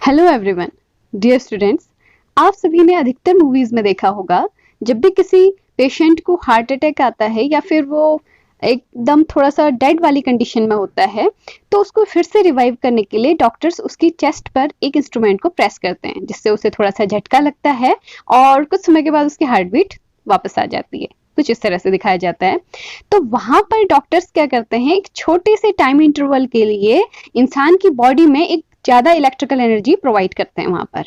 Hello everyone, dear students. आप सभी ने अधिकतर मूवीज में देखा होगा, जब भी किसी पेशेंट को हार्ट अटैक आता है या फिर वो एकदम थोड़ा सा डेड वाली कंडीशन में होता है, तो उसको फिर से रिवाइव करने के लिए डॉक्टर्स उसकी चेस्ट पर एक इंस्ट्रूमेंट को प्रेस करते हैं, जिससे उसे थोड़ा सा झटका लगता है और कुछ समय के बाद उसकी हार्ट बीट वापस आ जाती है। कुछ इस तरह से दिखाया जाता है। तो वहां पर डॉक्टर्स क्या करते हैं, एक छोटे से टाइम इंटरवल के लिए इंसान की बॉडी में एक ज्यादा इलेक्ट्रिकल एनर्जी प्रोवाइड करते हैं वहां पर।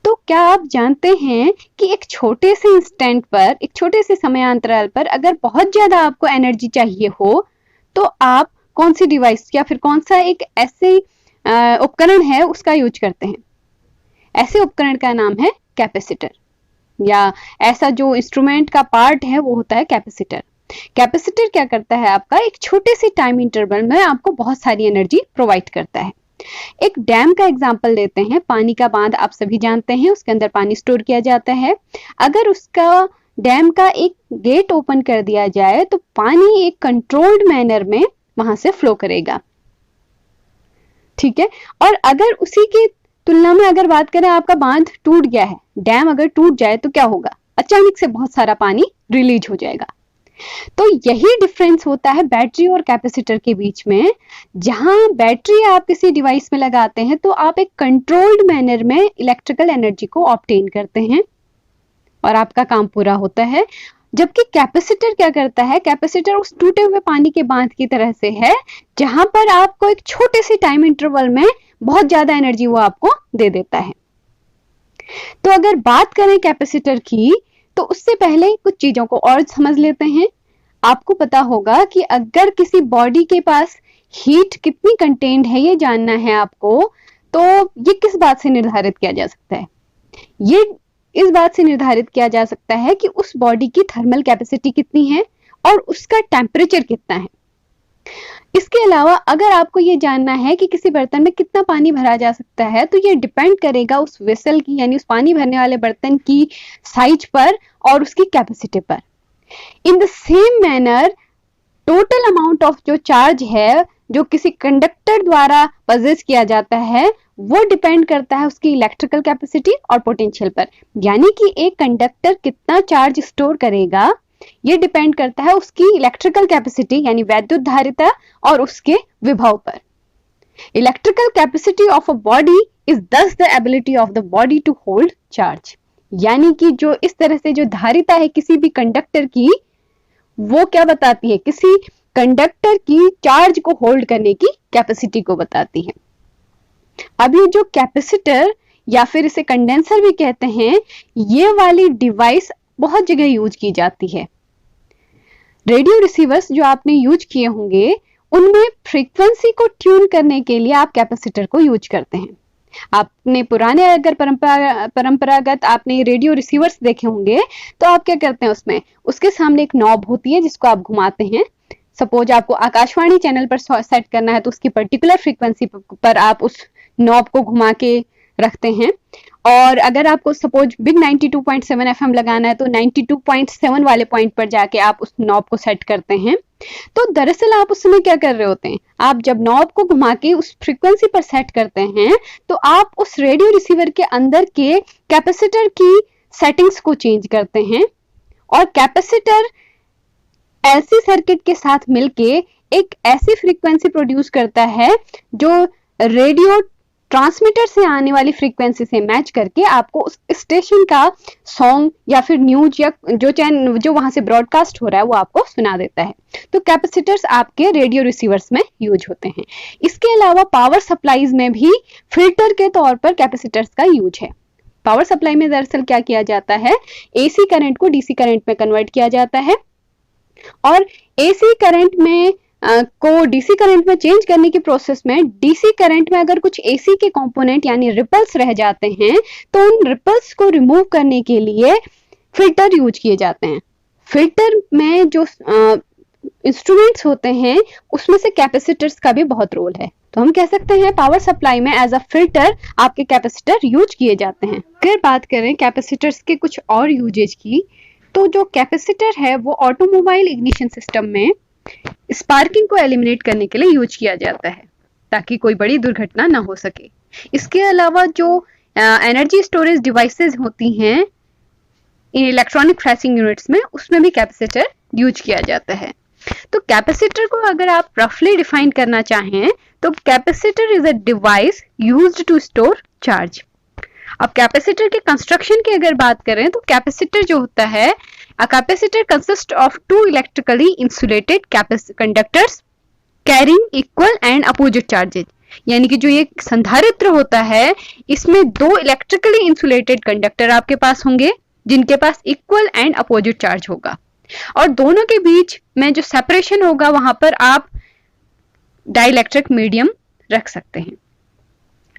तो क्या आप जानते हैं कि एक छोटे से इंस्टेंट पर, एक छोटे से समयांतराल पर अगर बहुत ज्यादा आपको एनर्जी चाहिए हो तो आप कौन सी डिवाइस या फिर कौन सा एक ऐसे उपकरण है उसका यूज करते हैं? ऐसे उपकरण का नाम है कैपेसिटर, या ऐसा जो इंस्ट्रूमेंट का पार्ट है वो होता है कैपेसिटर। कैपेसिटर क्या करता है, आपका एक छोटे से टाइम इंटरवल में आपको बहुत सारी एनर्जी प्रोवाइड करता है। एक डैम का एग्जांपल लेते हैं। पानी का बांध आप सभी जानते हैं, उसके अंदर पानी स्टोर किया जाता है। अगर उसका डैम का एक गेट ओपन कर दिया जाए तो पानी एक कंट्रोल्ड मैनर में वहां से फ्लो करेगा, ठीक है। और अगर उसी की तुलना में अगर बात करें, आपका बांध टूट गया है, डैम अगर टूट जाए तो क्या होगा? अचानक से बहुत सारा पानी रिलीज हो जाएगा। तो यही डिफरेंस होता है बैटरी और कैपेसिटर के बीच में। जहां बैटरी आप किसी डिवाइस में लगाते हैं तो आप एक कंट्रोल्ड मैनर में इलेक्ट्रिकल एनर्जी को ऑब्टेन करते हैं और आपका काम पूरा होता है। जबकि कैपेसिटर क्या करता है, कैपेसिटर उस टूटे हुए पानी के बांध की तरह से है, जहां पर आपको एक छोटे से टाइम इंटरवल में बहुत ज्यादा एनर्जी वो आपको दे देता है। तो अगर बात करें कैपेसिटर की, तो उससे पहले कुछ चीजों को और समझ लेते हैं। आपको पता होगा कि अगर किसी बॉडी के पास हीट कितनी कंटेंट है ये जानना है आपको, तो ये किस बात से निर्धारित किया जा सकता है? ये इस बात से निर्धारित किया जा सकता है कि उस बॉडी की थर्मल कैपेसिटी कितनी है और उसका टेम्परेचर कितना है। इसके अलावा अगर आपको ये जानना है कि किसी बर्तन में कितना पानी भरा जा सकता है, तो ये डिपेंड करेगा उस वेसल की, यानी उस पानी भरने वाले बर्तन की साइज पर और उसकी कैपेसिटी पर। In the same manner, total amount of जो चार्ज है जो किसी कंडक्टर द्वारा पजेस किया जाता है, वो डिपेंड करता है उसकी इलेक्ट्रिकल कैपेसिटी और पोटेंशियल पर। यानी कि एक कंडक्टर कितना चार्ज स्टोर करेगा, ये डिपेंड करता है उसकी इलेक्ट्रिकल कैपेसिटी यानी वैद्युत धारिता और उसके विभव पर। Electrical capacity of a body is thus the ability of the body to hold charge. यानी कि जो इस तरह से जो धारिता है किसी भी कंडक्टर की, वो क्या बताती है? किसी कंडक्टर की चार्ज को होल्ड करने की कैपेसिटी को बताती है। अब ये जो कैपेसिटर या फिर इसे कंडेंसर भी कहते हैं, ये वाली डिवाइस बहुत जगह यूज की जाती है। रेडियो रिसीवर्स जो आपने यूज किए होंगे, उनमें फ्रीक्वेंसी को ट्यून करने के लिए आप कैपेसिटर को यूज करते हैं। आपने पुराने अगर परंपरागत आपने रेडियो रिसीवर्स देखे होंगे, तो आप क्या करते हैं, उसमें उसके सामने एक नॉब होती है जिसको आप घुमाते हैं। सपोज आपको आकाशवाणी चैनल पर सेट करना है, तो उसकी पर्टिकुलर फ्रीक्वेंसी पर आप उस नॉब को घुमा के रखते हैं। और अगर आपको सपोज बिग 92.7 FM लगाना है, तो 92.7 वाले पॉइंट पर जाके आप उस नॉब को सेट करते हैं। तो दरअसल आप उस समय क्या कर रहे होते हैं, आप जब नॉब को घुमा के उस फ्रीक्वेंसी पर सेट करते हैं, तो आप उस रेडियो रिसीवर के अंदर के कैपेसिटर की सेटिंग्स को चेंज करते हैं। और कैपेसिटर ऐसी सर्किट के साथ मिलके एक ऐसी फ्रीक्वेंसी प्रोड्यूस करता है जो रेडियो ट्रांसमीटर से आने वाली फ्रीक्वेंसी से मैच करके आपको उस स्टेशन का सॉन्ग या फिर न्यूज या जो वहां से ब्रॉडकास्ट हो रहा है वो आपको सुना देता है। तो कैपेसिटर्स आपके रेडियो रिसीवर्स में यूज होते हैं। इसके अलावा पावर सप्लाईज में भी फिल्टर के तौर पर कैपेसिटर्स का यूज है। पावर सप्लाई में दरअसल क्या किया जाता है, एसी करंट को डीसी करंट में कन्वर्ट किया जाता है, और एसी करंट में को डीसी करंट में चेंज करने की प्रोसेस में डीसी करंट में अगर कुछ एसी के कंपोनेंट यानी रिपल्स रह जाते हैं, तो उन रिपल्स को रिमूव करने के लिए फिल्टर यूज किए जाते हैं। फिल्टर में जो इंस्ट्रूमेंट्स होते हैं, उसमें से कैपेसिटर्स का भी बहुत रोल है। तो हम कह सकते हैं पावर सप्लाई में एज अ फिल्टर आपके कैपेसिटर यूज किए जाते हैं। अगर बात करें कैपेसिटर्स के कुछ और यूजेज की, तो जो कैपेसिटर है वो ऑटोमोबाइल इग्निशन सिस्टम में स्पार्किंग को एलिमिनेट करने के लिए यूज किया जाता है, ताकि कोई बड़ी दुर्घटना ना हो सके। इसके अलावा जो एनर्जी स्टोरेज डिवाइसेस होती हैं इन इलेक्ट्रॉनिक ट्रेसिंग यूनिट्स में, उसमें भी कैपेसिटर यूज किया जाता है। तो कैपेसिटर को अगर आप रफली डिफाइन करना चाहें तो capacitor is a device used to store charge. अब कैपेसिटर के कंस्ट्रक्शन की अगर बात करें तो कैपेसिटर जो होता है, a capacitor consist of two electrically insulated conductors carrying equal and opposite charges. यानी कि जो ये संधारित्र होता है, इसमें दो इलेक्ट्रिकली इंसुलेटेड कंडक्टर आपके पास होंगे जिनके पास इक्वल एंड अपोजिट चार्ज होगा, और दोनों के बीच में जो सेपरेशन होगा वहां पर आप डाइलेक्ट्रिक मीडियम रख सकते हैं।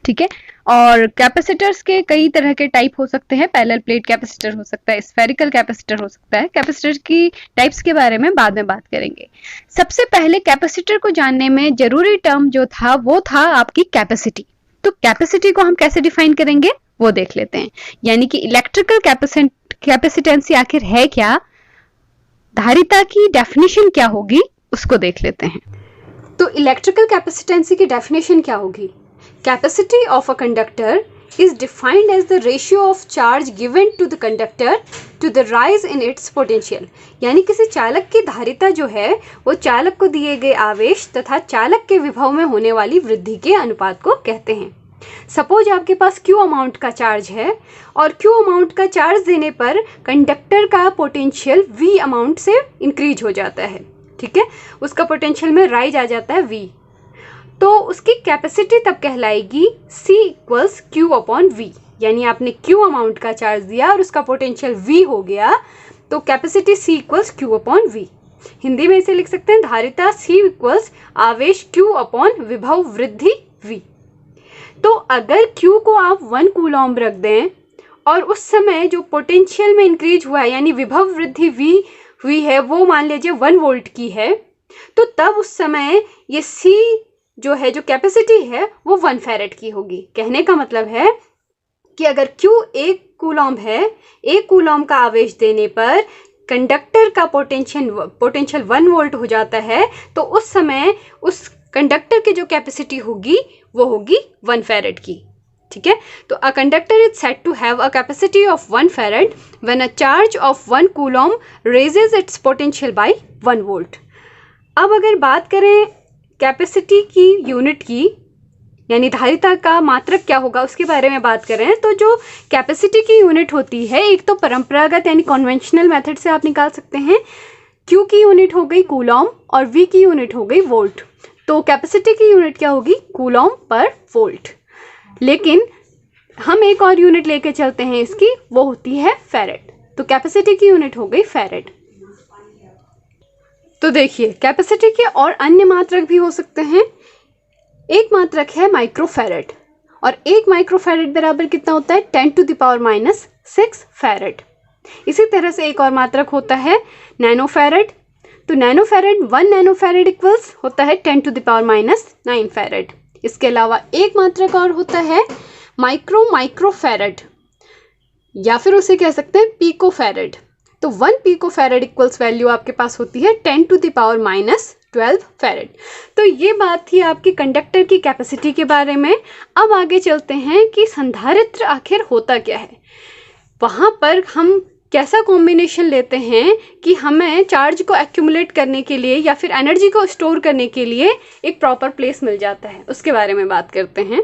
ठीक है, और कैपेसिटर्स के कई तरह के टाइप हो सकते हैं। पैरेलल प्लेट कैपेसिटर हो सकता है, स्फेरिकल कैपेसिटर हो सकता है। कैपेसिटर की टाइप्स के बारे में बाद में बात करेंगे। सबसे पहले कैपेसिटर को जानने में जरूरी टर्म जो था वो था आपकी कैपेसिटी। तो कैपेसिटी को हम कैसे डिफाइन करेंगे वो देख लेते हैं। यानी कि इलेक्ट्रिकल कैपेसिटेंसी आखिर है क्या, धारिता की डेफिनेशन क्या होगी, उसको देख लेते हैं। तो इलेक्ट्रिकल कैपेसिटेंसी की डेफिनेशन क्या होगी? Capacity of a conductor is defined as the ratio of charge given to the conductor to the rise in its potential। यानी किसी चालक की धारिता जो है वो चालक को दिए गए आवेश तथा चालक के विभव में होने वाली वृद्धि के अनुपात को कहते हैं। सपोज आपके पास Q अमाउंट का चार्ज है और Q अमाउंट का चार्ज देने पर कंडक्टर का पोटेंशियल V अमाउंट से इंक्रीज हो जाता है। ठीक है, उसका पोटेंशियल में राइज आ जाता है V, तो उसकी कैपेसिटी तब कहलाएगी C equals Q upon V। यानी आपने Q अमाउंट का चार्ज दिया और उसका पोटेंशियल V हो गया, तो capacity C equals Q upon V। Hindi में इसे लिख सकते हैं धारिता C इक्वल्स आवेश Q अपॉन विभव वृद्धि V। तो अगर Q को आप 1 कूलॉम रख दें और उस समय जो पोटेंशियल में इंक्रीज हुआ है यानी विभव वृद्धि V हुई है वो मान लीजिए 1 वोल्ट की है, तो तब उस समय ये C जो है, जो कैपेसिटी है वो 1 फैरेड की होगी। कहने का मतलब है कि अगर Q 1 कूलॉम है, 1 कूलॉम का आवेश देने पर कंडक्टर का पोटेंशियल 1 वोल्ट हो जाता है, तो उस समय उस कंडक्टर की जो कैपेसिटी होगी वो होगी 1 फैरेड की। ठीक है, तो a conductor is said to have a capacity of 1 farad when a charge of 1 coulomb raises its potential by 1 volt. अब अगर बात करें कैपेसिटी की यूनिट की, यानी धारिता का मात्रक क्या होगा उसके बारे में बात करें, तो जो कैपेसिटी की यूनिट होती है, एक तो परंपरागत यानी कन्वेंशनल मेथड से आप निकाल सकते हैं। Q की यूनिट हो गई कूलॉम और V की यूनिट हो गई वोल्ट। तो कैपेसिटी की यूनिट क्या होगी? कूलॉम पर वोल्ट। लेकिन हम एक और यूनिट लेके चलते हैं इसकी, वो होती है फैरेड। तो कैपेसिटी की यूनिट हो गई फैरेड। तो देखिए कैपेसिटी के और अन्य मात्रक भी हो सकते हैं। एक मात्रक है माइक्रोफैरेड, और 1 माइक्रोफैरेड बराबर कितना होता है? 10⁻⁻6 फैरेड। इसी तरह से एक और मात्रक होता है नैनोफैरेड। तो नैनोफैरेड 1 नैनोफैरेड इक्वल्स होता है 10⁻⁹ फैरेड। इसके अलावा एक मात्रक और होता है माइक्रोफैरेड, या फिर उसे कह सकते हैं पीकोफैरेड। तो 1 पिकोफैरेड इक्वल्स वैल्यू आपके पास होती है 10⁻12 फैरेड। तो ये बात थी आपकी कंडक्टर की कैपेसिटी के बारे में। अब आगे चलते हैं कि संधारित्र आखिर होता क्या है। वहाँ पर हम कैसा कॉम्बिनेशन लेते हैं कि हमें चार्ज को एक्यूमुलेट करने के लिए या फिर एनर्जी को स्टोर करने के लिए एक प्रॉपर प्लेस मिल जाता है, उसके बारे में बात करते हैं।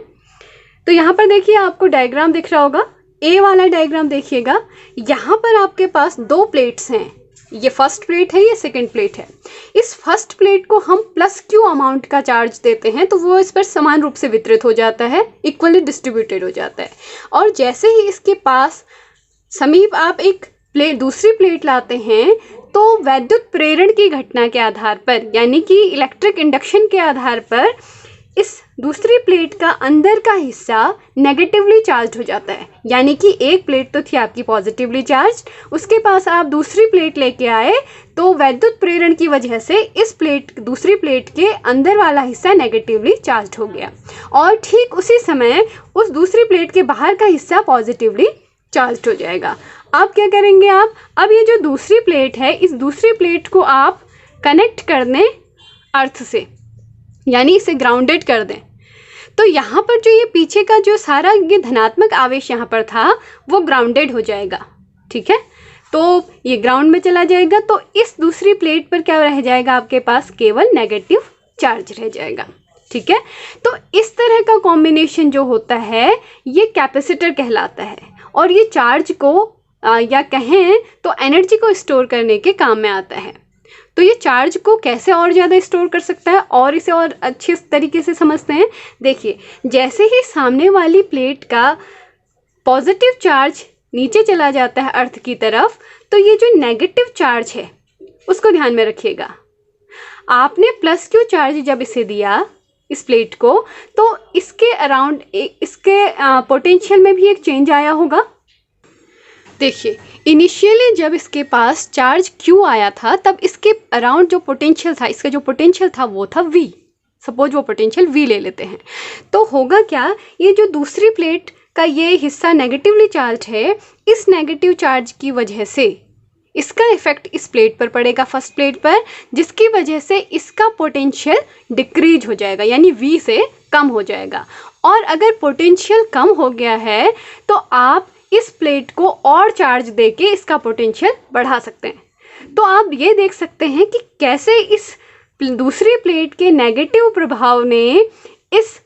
तो यहाँ पर देखिए आपको डायग्राम दिख रहा होगा, ए वाला डायग्राम देखिएगा। यहाँ पर आपके पास 2 प्लेट्स हैं, ये फर्स्ट प्लेट है, ये सेकंड प्लेट है। इस फर्स्ट प्लेट को हम प्लस Q अमाउंट का चार्ज देते हैं तो वो इस पर समान रूप से वितरित हो जाता है, इक्वली डिस्ट्रीब्यूटेड हो जाता है। और जैसे ही इसके पास समीप आप एक दूसरी प्लेट लाते हैं तो वैद्युत प्रेरण की घटना के आधार पर, यानी कि इलेक्ट्रिक इंडक्शन के आधार पर, इस दूसरी प्लेट का अंदर का हिस्सा नेगेटिवली चार्ज हो जाता है। यानी कि एक प्लेट तो थी आपकी पॉजिटिवली चार्ज, उसके पास आप दूसरी प्लेट लेके आए तो वैद्युत प्रेरण की वजह से इस दूसरी प्लेट के अंदर वाला हिस्सा नेगेटिवली चार्ज हो गया, और ठीक उसी समय उस दूसरी प्लेट के बाहर का हिस्सा पॉजिटिवली चार्ज हो जाएगा। अब क्या करेंगे आप? अब ये जो दूसरी प्लेट है, इस दूसरी प्लेट को आप कनेक्ट कर दें अर्थ से, यानी इसे ग्राउंडेड कर दें। तो यहाँ पर जो ये पीछे का जो सारा ये धनात्मक आवेश यहाँ पर था वो ग्राउंडेड हो जाएगा, ठीक है। तो ये ग्राउंड में चला जाएगा, तो इस दूसरी प्लेट पर क्या रह जाएगा आपके पास, केवल नेगेटिव चार्ज रह जाएगा, ठीक है। तो इस तरह का कॉम्बिनेशन जो होता है ये कैपेसिटर कहलाता है, और ये चार्ज को या कहें तो एनर्जी को स्टोर करने के काम में आता है। तो ये चार्ज को कैसे और ज़्यादा स्टोर कर सकता है, और इसे और अच्छे तरीके से समझते हैं। देखिए, जैसे ही सामने वाली प्लेट का पॉजिटिव चार्ज नीचे चला जाता है अर्थ की तरफ, तो ये जो नेगेटिव चार्ज है उसको ध्यान में रखिएगा। आपने प्लस क्यू चार्ज जब इसे दिया इस प्लेट को, तो इसके अराउंड इसके पोटेंशियल में भी एक चेंज आया होगा। देखिए, इनिशियली जब इसके पास चार्ज Q आया था तब इसके अराउंड जो पोटेंशियल था, इसका जो पोटेंशियल था वो था V। सपोज वो पोटेंशियल V ले लेते हैं, तो होगा क्या, ये जो दूसरी प्लेट का ये हिस्सा नेगेटिवली चार्ज है, इस नेगेटिव चार्ज की वजह से इसका इफेक्ट इस प्लेट पर पड़ेगा, फर्स्ट प्लेट पर, जिसकी वजह से इसका पोटेंशियल डिक्रीज हो जाएगा, यानी V से कम हो जाएगा। और अगर पोटेंशियल कम हो गया है तो आप इस प्लेट को और चार्ज देके इसका पोटेंशियल बढ़ा सकते हैं। तो आप ये देख सकते हैं कि कैसे इस दूसरी प्लेट के नेगेटिव प्रभाव ने इस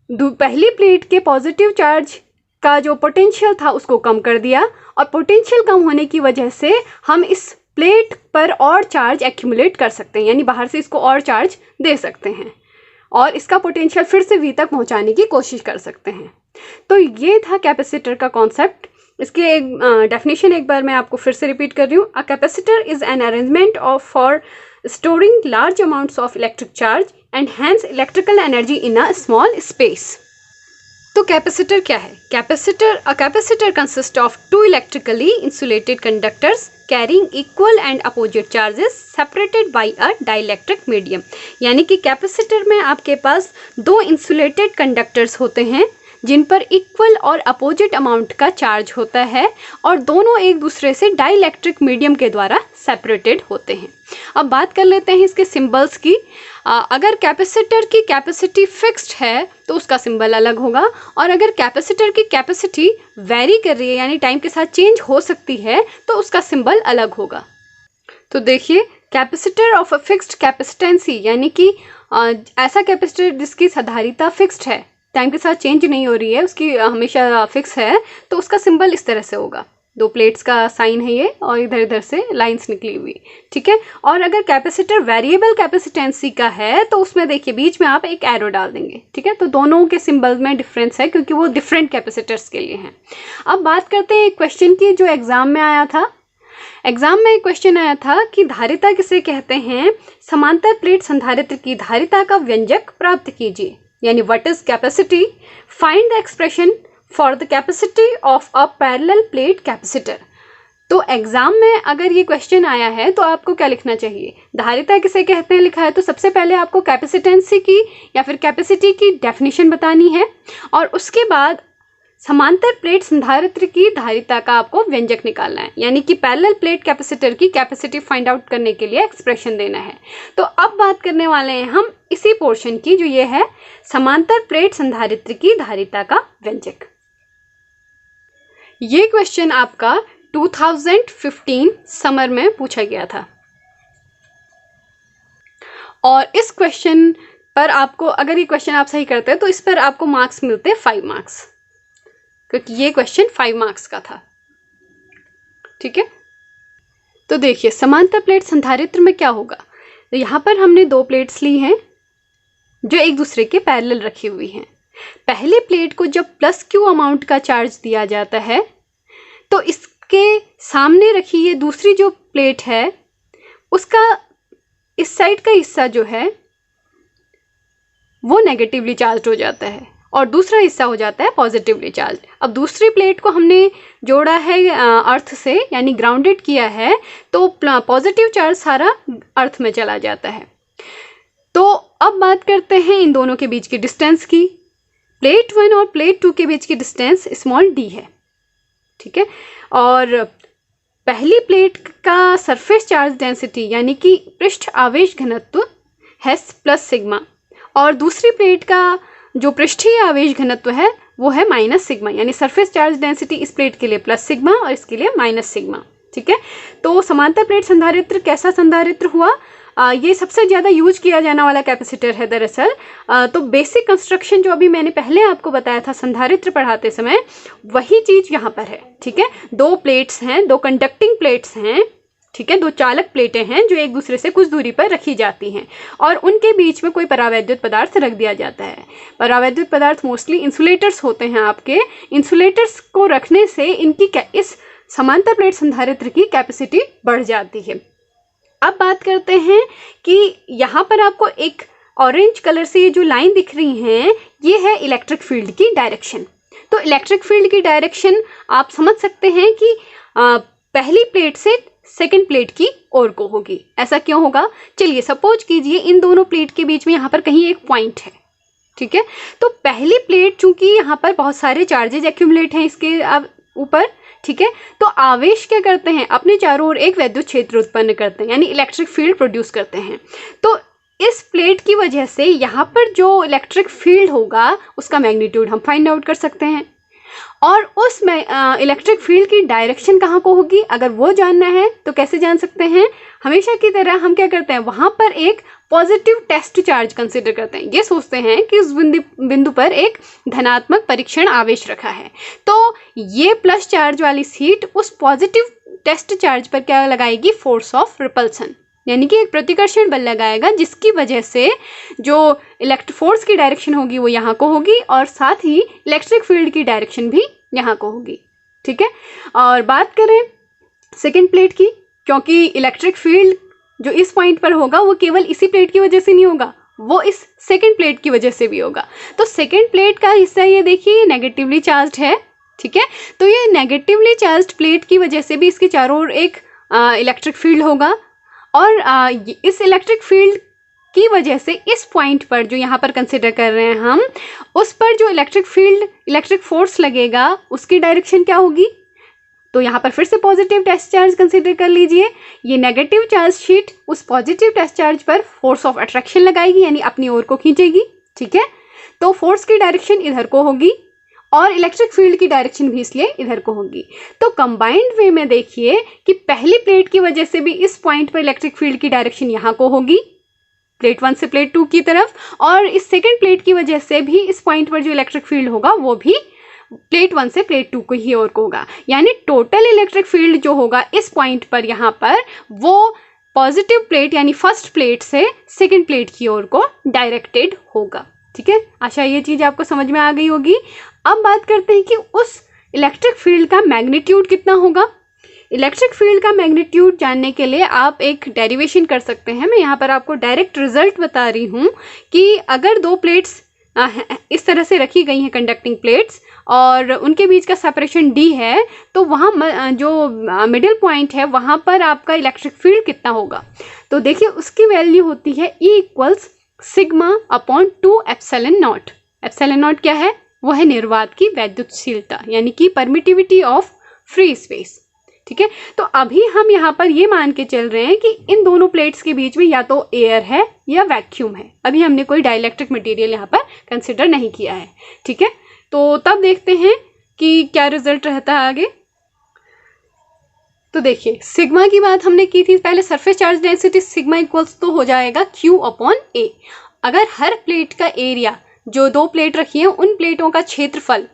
पहली प्लेट के पॉजिटिव चार्ज का जो पोटेंशियल था उसको कम कर दिया, और पोटेंशियल कम होने की वजह से हम इस प्लेट पर और चार्ज एक्यूमुलेट कर सकते हैं, यानी बाहर से इसको और चार्ज दे सकते हैं और इसका पोटेंशियल फिर से V तक पहुंचाने की कोशिश कर सकते हैं। तो ये था कैपेसिटर का कॉन्सेप्ट। इसकी एक डेफिनेशन एक बार मैं आपको फिर से रिपीट कर रही हूँ। A capacitor is an arrangement of for storing large amounts of electric charge and hence electrical energy in a small space. तो कैपेसिटर क्या है? A capacitor consist of two electrically insulated conductors carrying equal and opposite charges separated by a dielectric medium. यानी कि capacitor में आपके पास दो insulated conductors होते हैं जिन पर इक्वल और अपोजिट अमाउंट का चार्ज होता है, और दोनों एक दूसरे से डाइलेक्ट्रिक मीडियम के द्वारा सेपरेटेड होते हैं। अब बात कर लेते हैं इसके सिंबल्स की। अगर कैपेसिटर की कैपेसिटी फिक्स्ड है तो उसका सिंबल अलग होगा, और अगर कैपेसिटर की कैपेसिटी वेरी कर रही है, यानी टाइम के साथ चेंज हो सकती है, तो उसका सिंबल अलग होगा। तो देखिए, कैपेसिटर ऑफ अ फिक्स्ड कैपेसिटेंसी, यानी कि ऐसा कैपेसिटर जिसकी धारिता फिक्स्ड है, टाइम के साथ चेंज नहीं हो रही है, उसकी हमेशा फिक्स है, तो उसका सिंबल इस तरह से होगा। दो प्लेट्स का साइन है ये, और इधर इधर से लाइंस निकली हुई, ठीक है। और अगर कैपेसिटर वेरिएबल कैपेसिटेंसी का है तो उसमें देखिए बीच में आप एक एरो डाल देंगे, ठीक है। तो दोनों के सिंबल में डिफरेंस है क्योंकि वो डिफरेंट कैपेसिटर्स के लिए हैं। अब बात करते हैं एक क्वेश्चन की जो एग्जाम में आया था। एग्जाम में एक क्वेश्चन आया था कि धारिता किसे कहते हैं, समांतर प्लेट संधारित्र की धारिता का व्यंजक प्राप्त कीजिए, यानी what is capacity, find the expression for the capacity of a parallel plate capacitor. तो एग्जाम में अगर ये क्वेश्चन आया है तो आपको क्या लिखना चाहिए, धारिता किसे कहते हैं लिखा है, तो सबसे पहले आपको कैपेसिटेंसी की या फिर कैपेसिटी की डेफिनेशन बतानी है, और उसके बाद समांतर प्लेट संधारित्र की धारिता का आपको व्यंजक निकालना है, यानी कि पैरेलल प्लेट कैपेसिटर की कैपेसिटी फाइंड आउट करने के लिए एक्सप्रेशन देना है। तो अब बात करने वाले हैं हम इसी पोर्शन की, जो ये है समांतर प्लेट संधारित्र की धारिता का व्यंजक। ये क्वेश्चन आपका 2015 समर में पूछा गया था, और इस क्वेश्चन पर आपको, अगर ये क्वेश्चन आप सही करते हैं तो इस पर आपको मार्क्स मिलते हैं 5 मार्क्स, क्योंकि ये क्वेश्चन 5 मार्क्स का था, ठीक है। तो देखिए, समांतर प्लेट संधारित्र में क्या होगा, तो यहाँ पर हमने दो प्लेट्स ली हैं जो एक दूसरे के पैरेलल रखी हुई हैं। पहले प्लेट को जब प्लस क्यू अमाउंट का चार्ज दिया जाता है तो इसके सामने रखी ये दूसरी जो प्लेट है उसका इस साइड का हिस्सा जो है वो नेगेटिवली चार्ज हो जाता है और दूसरा हिस्सा हो जाता है पॉजिटिवली चार्ज। अब दूसरी प्लेट को हमने जोड़ा है अर्थ से, यानी ग्राउंडेड किया है, तो पॉजिटिव चार्ज सारा अर्थ में चला जाता है। तो अब बात करते हैं इन दोनों के बीच की डिस्टेंस की। प्लेट 1 और प्लेट 2 के बीच की डिस्टेंस स्मॉल d है, ठीक है। और पहली प्लेट का सरफेस चार्ज डेंसिटी यानी कि पृष्ठ आवेश घनत्व है प्लस सिग्मा, और दूसरी प्लेट का जो पृष्ठीय आवेश घनत्व है वो है माइनस सिग्मा, यानी सरफेस चार्ज डेंसिटी इस प्लेट के लिए प्लस सिग्मा और इसके लिए माइनस सिग्मा। ठीक है, तो समांतर प्लेट संधारित्र कैसा संधारित्र हुआ? ये सबसे ज़्यादा यूज किया जाने वाला कैपेसिटर है दरअसल। तो बेसिक कंस्ट्रक्शन जो अभी मैंने पहले आपको बताया था संधारित्र पढ़ाते समय, वही चीज़ यहाँ पर है। ठीक है, दो प्लेट्स हैं, दो कंडक्टिंग प्लेट्स हैं, ठीक है, दो चालक प्लेटें हैं जो एक दूसरे से कुछ दूरी पर रखी जाती हैं और उनके बीच में कोई परावैद्युत पदार्थ रख दिया जाता है। परावैद्युत पदार्थ मोस्टली इंसुलेटर्स होते हैं आपके। इंसुलेटर्स को रखने से इनकी इस समांतर प्लेट संधारित्र की कैपेसिटी बढ़ जाती है। अब बात करते हैं कि यहाँ पर आपको एक ऑरेंज कलर से ये जो लाइन दिख रही हैं, ये है इलेक्ट्रिक फील्ड की डायरेक्शन। तो इलेक्ट्रिक फील्ड की डायरेक्शन आप समझ सकते हैं कि पहली प्लेट से सेकंड प्लेट की ओर को होगी। ऐसा क्यों होगा? चलिए सपोज कीजिए इन दोनों प्लेट के बीच में यहाँ पर कहीं एक पॉइंट है। ठीक है, तो पहली प्लेट चूंकि यहाँ पर बहुत सारे चार्जेज एक्यूमुलेट हैं इसके ऊपर, ठीक है, तो आवेश क्या करते हैं? अपने चारों ओर एक वैद्युत क्षेत्र उत्पन्न करते हैं, यानी इलेक्ट्रिक फील्ड प्रोड्यूस करते हैं। तो इस प्लेट की वजह से यहाँ पर जो इलेक्ट्रिक फील्ड होगा उसका मैग्नीट्यूड हम फाइंड आउट कर सकते हैं। और उस इलेक्ट्रिक फील्ड की डायरेक्शन कहाँ को होगी, अगर वो जानना है तो कैसे जान सकते हैं? हमेशा की तरह हम क्या करते हैं, वहाँ पर एक पॉजिटिव टेस्ट चार्ज कंसिडर करते हैं। ये सोचते हैं कि उस बिंदु पर एक धनात्मक परीक्षण आवेश रखा है, तो ये प्लस चार्ज वाली सीट उस पॉजिटिव टेस्ट चार्ज पर क्या लगाएगी? फोर्स ऑफ रिपल्सन, यानी कि एक प्रतिकर्षण बल लगाएगा, जिसकी वजह से जो इलेक्ट्रिक फोर्स की डायरेक्शन होगी वो यहाँ को होगी और साथ ही इलेक्ट्रिक फील्ड की डायरेक्शन भी यहाँ को होगी। ठीक है, और बात करें सेकेंड प्लेट की, क्योंकि इलेक्ट्रिक फील्ड जो इस पॉइंट पर होगा वो केवल इसी प्लेट की वजह से नहीं होगा, वो इस सेकेंड प्लेट की वजह से भी होगा। तो सेकेंड प्लेट का हिस्सा ये देखिए नेगेटिवली चार्ज है। ठीक है, तो ये नेगेटिवली चार्ज प्लेट की वजह से भी इसके चारों ओर एक इलेक्ट्रिक फील्ड होगा और इस इलेक्ट्रिक फील्ड की वजह से इस पॉइंट पर जो यहाँ पर कंसिडर कर रहे हैं हम, उस पर जो इलेक्ट्रिक फील्ड इलेक्ट्रिक फोर्स लगेगा उसकी डायरेक्शन क्या होगी? तो यहाँ पर फिर से पॉजिटिव टेस्ट चार्ज कंसिडर कर लीजिए। ये नेगेटिव चार्ज शीट उस पॉजिटिव टेस्ट चार्ज पर फोर्स ऑफ अट्रैक्शन लगाएगी, यानी अपनी ओर को खींचेगी। ठीक है, तो फोर्स की डायरेक्शन इधर को होगी और इलेक्ट्रिक फील्ड की डायरेक्शन भी इसलिए इधर को होगी। तो कंबाइंड वे में देखिए कि पहली प्लेट की वजह से भी इस पॉइंट पर इलेक्ट्रिक फील्ड की डायरेक्शन यहाँ को होगी, प्लेट 1 से प्लेट 2 की तरफ, और इस सेकेंड प्लेट की वजह से भी इस पॉइंट पर जो इलेक्ट्रिक फील्ड होगा वो भी प्लेट 1 से प्लेट 2 को ही ओर को होगा। यानी टोटल इलेक्ट्रिक फील्ड जो होगा इस पॉइंट पर यहाँ पर, वो पॉजिटिव प्लेट यानी फर्स्ट प्लेट से सेकेंड प्लेट की ओर को डायरेक्टेड होगा। ठीक है, आशा ये चीज आपको समझ में आ गई होगी। अब बात करते हैं कि उस इलेक्ट्रिक फील्ड का मैग्नीट्यूड कितना होगा। इलेक्ट्रिक फील्ड का मैग्नीट्यूड जानने के लिए आप एक डेरिवेशन कर सकते हैं। मैं यहाँ पर आपको डायरेक्ट रिजल्ट बता रही हूँ कि अगर दो प्लेट्स इस तरह से रखी गई हैं, कंडक्टिंग प्लेट्स, और उनके बीच का सेपरेशन d है, तो वहाँ जो मिडिल पॉइंट है वहाँ पर आपका इलेक्ट्रिक फील्ड कितना होगा। तो देखिए उसकी वैल्यू होती है E = σ/2 epsilon nought. Epsilon nought क्या है? वो है निर्वात की वैद्युतशीलता, यानी कि परमिटिविटी ऑफ फ्री स्पेस। ठीक है, तो अभी हम यहाँ पर ये मान के चल रहे हैं कि इन दोनों प्लेट्स के बीच में या तो एयर है या वैक्यूम है। अभी हमने कोई डाइलेक्ट्रिक मटेरियल यहाँ पर कंसिडर नहीं किया है। ठीक है, तो तब देखते हैं कि क्या रिजल्ट रहता है आगे। तो देखिए सिग्मा की बात हमने की थी पहले, surface charge density sigma equals तो हो जाएगा Q/A। अगर हर प्लेट का एरिया, जो दो प्लेट रखी है उन प्लेटों का क्षेत्रफल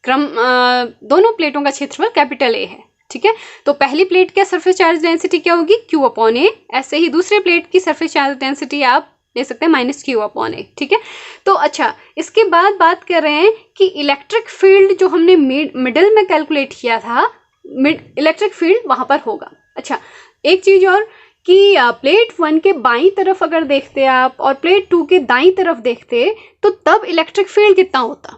दोनों प्लेटों का क्षेत्रफल कैपिटल A है। ठीक है, तो पहली प्लेट का सरफेस चार्ज डेंसिटी क्या होगी? Q/A। ऐसे ही दूसरे प्लेट की सरफेस चार्ज डेंसिटी आप ले सकते हैं -Q/A। ठीक है, तो अच्छा, इसके बाद बात कर रहे हैं कि इलेक्ट्रिक फील्ड जो हमने मिडिल में कैलकुलेट किया था, इलेक्ट्रिक फील्ड वहां पर होगा। अच्छा, एक चीज और कि प्लेट 1 के बाईं तरफ अगर देखते आप और प्लेट 2 के दाईं तरफ देखते, तो तब इलेक्ट्रिक फील्ड कितना होता?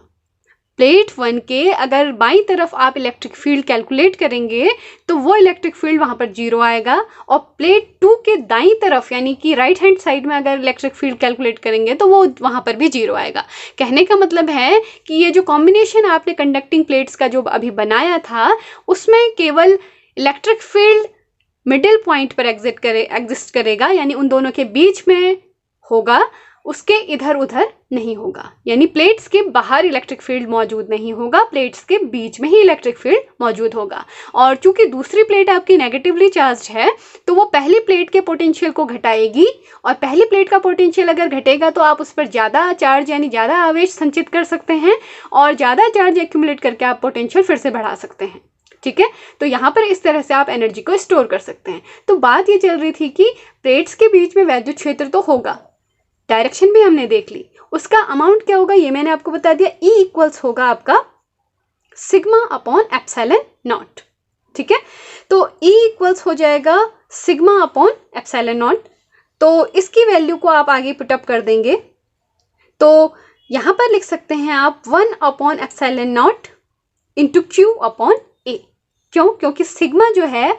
प्लेट 1 के अगर बाईं तरफ आप इलेक्ट्रिक फील्ड कैलकुलेट करेंगे तो वो इलेक्ट्रिक फील्ड वहां पर 0 आएगा, और प्लेट 2 के दाईं तरफ यानी कि राइट हैंड साइड में अगर इलेक्ट्रिक फील्ड कैलकुलेट करेंगे तो वो वहां पर भी 0 आएगा। कहने का मतलब है कि ये जो कॉम्बिनेशन आपने कंडक्टिंग प्लेट्स का जो अभी बनाया था, उसमें केवल इलेक्ट्रिक फील्ड मिडिल पॉइंट पर एग्जिस्ट करेगा, यानी उन दोनों के बीच में होगा, उसके इधर उधर नहीं होगा, यानी प्लेट्स के बाहर इलेक्ट्रिक फील्ड मौजूद नहीं होगा, प्लेट्स के बीच में ही इलेक्ट्रिक फील्ड मौजूद होगा। और चूंकि दूसरी प्लेट आपकी नेगेटिवली चार्ज्ड है तो वो पहली प्लेट के पोटेंशियल को घटाएगी, और पहली प्लेट का पोटेंशियल अगर घटेगा तो आप उस पर ज़्यादा चार्ज यानी ज़्यादा आवेश संचित कर सकते हैं, और ज़्यादा चार्ज एक्यूमुलेट करके आप पोटेंशियल फिर से बढ़ा सकते हैं। ठीक है, तो यहाँ पर इस तरह से आप एनर्जी को स्टोर कर सकते हैं। तो बात ये चल रही थी कि प्लेट्स के बीच में वैद्युत क्षेत्र तो होगा, डायरेक्शन भी हमने देख ली, उसका अमाउंट क्या होगा ये मैंने आपको बता दिया, E इक्वल्स होगा आपका सिग्मा अपॉन एप्सिलॉन नॉट। ठीक है, तो E इक्वल्स हो जाएगा सिग्मा अपॉन एप्सिलॉन नॉट। तो इसकी वैल्यू को आप आगे पुटअप कर देंगे, तो यहाँ पर लिख सकते हैं आप 1 upon epsilon not into Q upon A। क्यों? क्योंकि सिग्मा जो है,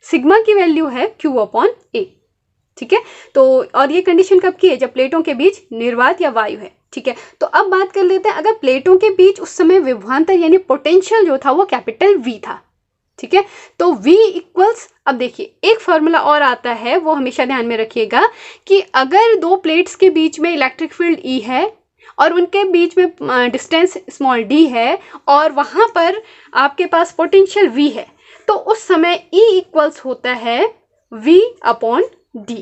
सिग्मा की वैल्यू है Q अपॉन A। ठीक है, तो और ये कंडीशन कब की है? जब प्लेटों के बीच निर्वात या वायु है। ठीक है, तो अब बात कर लेते हैं, अगर प्लेटों के बीच उस समय विभवांतर यानी पोटेंशियल जो था वो कैपिटल V था। ठीक है, तो V इक्वल्स, अब देखिए एक फॉर्मूला और आता है, वो हमेशा ध्यान में रखिएगा कि अगर दो प्लेट्स के बीच में इलेक्ट्रिक फील्ड E है और उनके बीच में डिस्टेंस स्मॉल d है और वहां पर आपके पास पोटेंशियल V है, तो उस समय E इक्वल्स होता है V अपॉन D।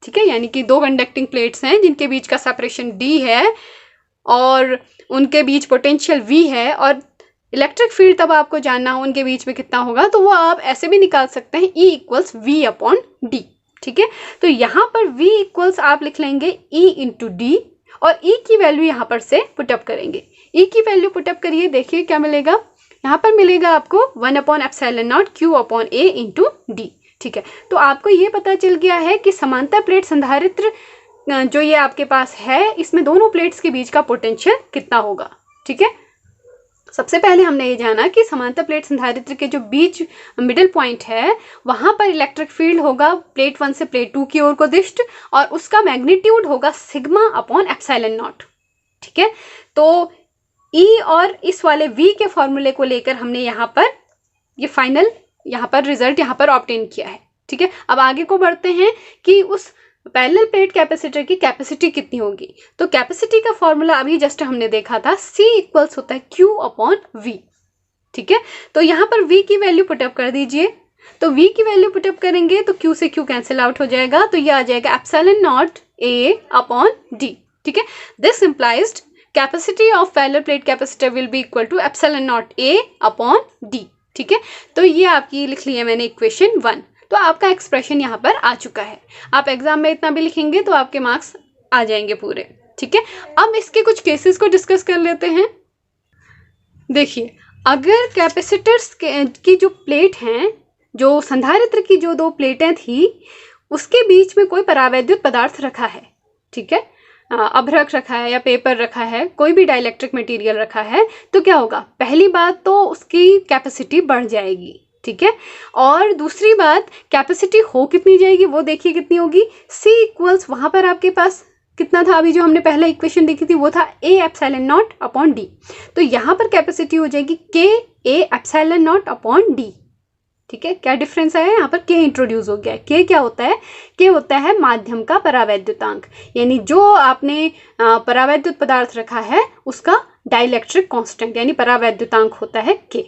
ठीक है, यानी कि दो कंडक्टिंग प्लेट्स हैं जिनके बीच का सेपरेशन D है और उनके बीच पोटेंशियल V है, और इलेक्ट्रिक फील्ड तब आपको जानना हो उनके बीच में कितना होगा, तो वो आप ऐसे भी निकाल सकते हैं, E equals V upon D। ठीक है, तो यहाँ पर V इक्वल्स आप लिख लेंगे E इंटू D, और E की वैल्यू यहाँ पर से पुटअप करेंगे। E की वैल्यू पुटअप करिए, देखिए क्या मिलेगा, यहाँ पर मिलेगा आपको 1 upon epsilon not Q upon A into D। ठीक है, तो आपको ये पता चल गया है कि समांतर प्लेट संधारित्र जो ये आपके पास है, इसमें दोनों प्लेट्स के बीच का पोटेंशियल कितना होगा। ठीक है, सबसे पहले हमने ये जाना कि समांतर प्लेट संधारित्र के जो बीच मिडिल पॉइंट है वहां पर इलेक्ट्रिक फील्ड होगा प्लेट 1 से प्लेट 2 की ओर को दिष्ट, और उसका मैग्नीट्यूड होगा सिग्मा अपॉन एप्सिलॉन नॉट। ठीक है, तो E और इस वाले V के फॉर्मूले को लेकर हमने यहाँ पर ये फाइनल यहाँ पर रिजल्ट यहाँ पर ऑब्टेन किया है। ठीक है, अब आगे को बढ़ते हैं कि उस पैरेलल प्लेट कैपेसिटर की कैपेसिटी कितनी होगी। तो कैपेसिटी का फॉर्मूला अभी जस्ट हमने देखा था, C इक्वल्स होता है Q अपॉन V। ठीक है, तो यहाँ पर V की वैल्यू पुटअप कर दीजिए, तो V की वैल्यू पुटअप करेंगे तो Q से Q कैंसिल आउट हो जाएगा, तो ये आ जाएगा epsilon naught A upon D। ठीक है, this implies capacity of parallel plate capacitor will be equal to epsilon naught A upon D। ठीक है, तो ये आपकी लिख ली है मैंने इक्वेशन 1। तो आपका एक्सप्रेशन यहाँ पर आ चुका है। आप एग्जाम में इतना भी लिखेंगे तो आपके मार्क्स आ जाएंगे पूरे। ठीक है, अब इसके कुछ केसेस को डिस्कस कर लेते हैं। देखिए, अगर कैपेसिटर्स की जो प्लेट हैं, जो संधारित्र की जो दो प्लेटें थी, उसके बीच में कोई परावैद्युत पदार्थ रखा है। ठीक है, अभ्रक रखा है या पेपर रखा है, कोई भी डाइलेक्ट्रिक मटेरियल रखा है, तो क्या होगा, पहली बात तो उसकी कैपेसिटी बढ़ जाएगी। ठीक है, और दूसरी बात कैपेसिटी हो कितनी जाएगी वो देखिए कितनी होगी, C इक्वल्स वहां पर आपके पास कितना था, अभी जो हमने पहले इक्वेशन देखी थी वो था A epsilon not upon D, तो यहाँ पर कैपेसिटी हो जाएगी K A epsilon not upon D। ठीक है, क्या डिफरेंस आया, यहाँ पर K इंट्रोड्यूस हो गया है। K क्या होता है, K होता है माध्यम का परावैद्युतांक, यानी जो आपने परावैद्युत पदार्थ रखा है उसका डाइलेक्ट्रिक कांस्टेंट यानी परावैद्युतांक होता है K।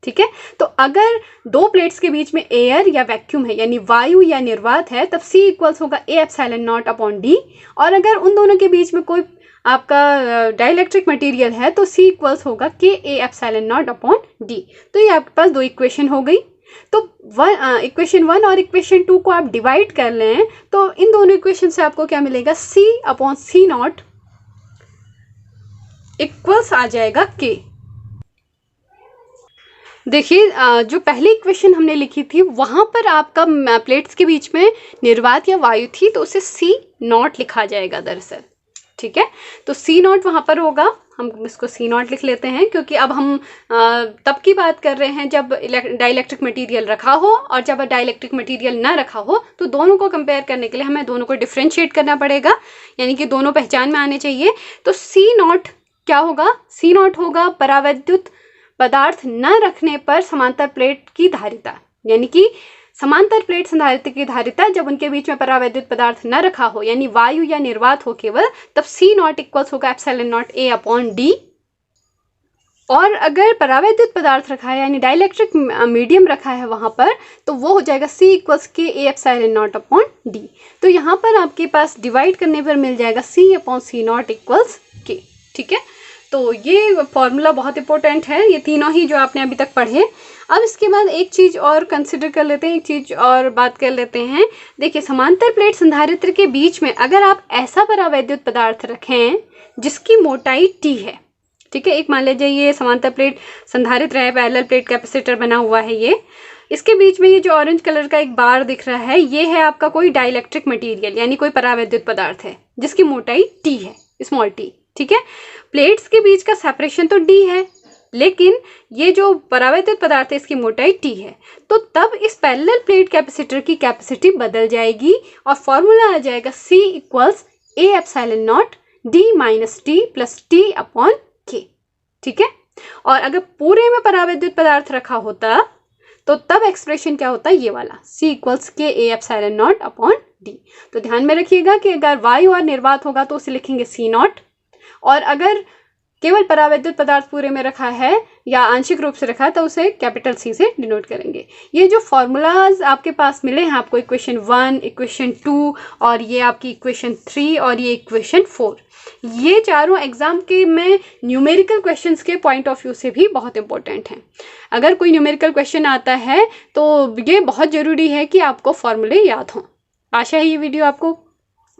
ठीक है, तो अगर दो प्लेट्स के बीच में एयर या वैक्यूम है यानी वायु या निर्वात है, तब C इक्वल्स होगा A epsilon not upon D, और अगर उन दोनों के बीच में कोई आपका डाइलेक्ट्रिक मटेरियल है तो C इक्वल्स होगा K A epsilon not upon D। तो ये आपके पास दो इक्वेशन हो गई। तो इक्वेशन 1 और इक्वेशन 2 को आप डिवाइड कर लें तो इन दोनों इक्वेशन से आपको क्या मिलेगा, C upon C nought equals आ जाएगा K। देखिए, जो पहली इक्वेशन हमने लिखी थी वहां पर आपका प्लेट्स के बीच में निर्वात या वायु थी, तो उसे C नॉट लिखा जाएगा दरअसल। ठीक है, तो C नॉट वहां पर होगा, हम इसको C नॉट लिख लेते हैं क्योंकि अब हम तब की बात कर रहे हैं जब डाइलेक्ट्रिक मटेरियल रखा हो, और जब डाइलेक्ट्रिक मटेरियल ना रखा हो तो दोनों को कंपेयर करने के लिए हमें दोनों को डिफ्रेंशिएट करना पड़ेगा, यानी कि दोनों पहचान में आने चाहिए। तो C नॉट क्या होगा, C नॉट होगा परावैद्युत पदार्थ न रखने पर समांतर प्लेट की धारिता, यानी कि समांतर प्लेट संधारित्र की धारिता जब उनके बीच में परावैद्युत पदार्थ न रखा हो यानी वायु या निर्वात हो केवल, तब C नॉट इक्वल्स होगा epsilon naught A upon D। और अगर परावैद्युत पदार्थ रखा है यानी डाइलेक्ट्रिक मीडियम रखा है वहां पर, तो वो हो जाएगा C इक्वल्स के A epsilon not upon D। तो यहाँ पर आपके पास डिवाइड करने पर मिल जाएगा C upon C nought equals K। ठीक है, तो ये फॉर्मूला बहुत इंपॉर्टेंट है, ये तीनों ही जो आपने अभी तक पढ़े। अब इसके बाद एक चीज और कंसिडर कर लेते हैं, एक चीज और बात कर लेते हैं। देखिए, समांतर प्लेट संधारित्र के बीच में अगर आप ऐसा परावैद्युत पदार्थ रखें जिसकी मोटाई T है, ठीक है, एक मान लीजिए ये समांतर प्लेट संधारित्र है, पैरेलल प्लेट कैपेसिटर बना हुआ है ये, इसके बीच में ये जो ऑरेंज कलर का एक बार दिख रहा है, ये है आपका कोई डाइलेक्ट्रिक मटेरियल यानी कोई परावैद्युत पदार्थ है जिसकी मोटाई T है, स्मॉल t। ठीक है, प्लेट्स के बीच का सेपरेशन तो D है, लेकिन ये जो परावैद्युत पदार्थ है इसकी मोटाई T है, तो तब इस पैरेलल प्लेट कैपेसिटर की कैपेसिटी बदल जाएगी और फॉर्मूला आ जाएगा C equals A epsilon not D minus T plus T upon K। ठीक है, और अगर पूरे में परावैद्युत पदार्थ रखा होता तो तब एक्सप्रेशन क्या होता है, ये वाला C इक्वल्स के A epsilon not upon D। तो ध्यान में रखिएगा कि अगर वायु और निर्वात होगा तो उसे लिखेंगे C नॉट, और अगर केवल परावैद्युत पदार्थ पूरे में रखा है या आंशिक रूप से रखा है तो उसे कैपिटल C से डिनोट करेंगे। ये जो फॉर्मूलाज आपके पास मिले हैं आपको, इक्वेशन 1, इक्वेशन 2 और ये आपकी इक्वेशन 3 और ये इक्वेशन 4, ये चारों एग्जाम के में न्यूमेरिकल क्वेश्चंस के पॉइंट ऑफ व्यू से भी बहुत इंपॉर्टेंट हैं। अगर कोई न्यूमेरिकल क्वेश्चन आता है तो ये बहुत ज़रूरी है कि आपको फॉर्मूले याद हों। आशा है ये वीडियो आपको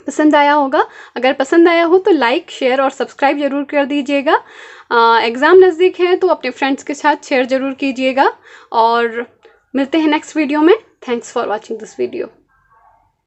पसंद आया होगा। अगर पसंद आया हो तो लाइक, शेयर और सब्सक्राइब जरूर कर दीजिएगा। एग्ज़ाम नज़दीक है तो अपने फ्रेंड्स के साथ शेयर जरूर कीजिएगा और मिलते हैं नेक्स्ट वीडियो में। Thanks for watching this video.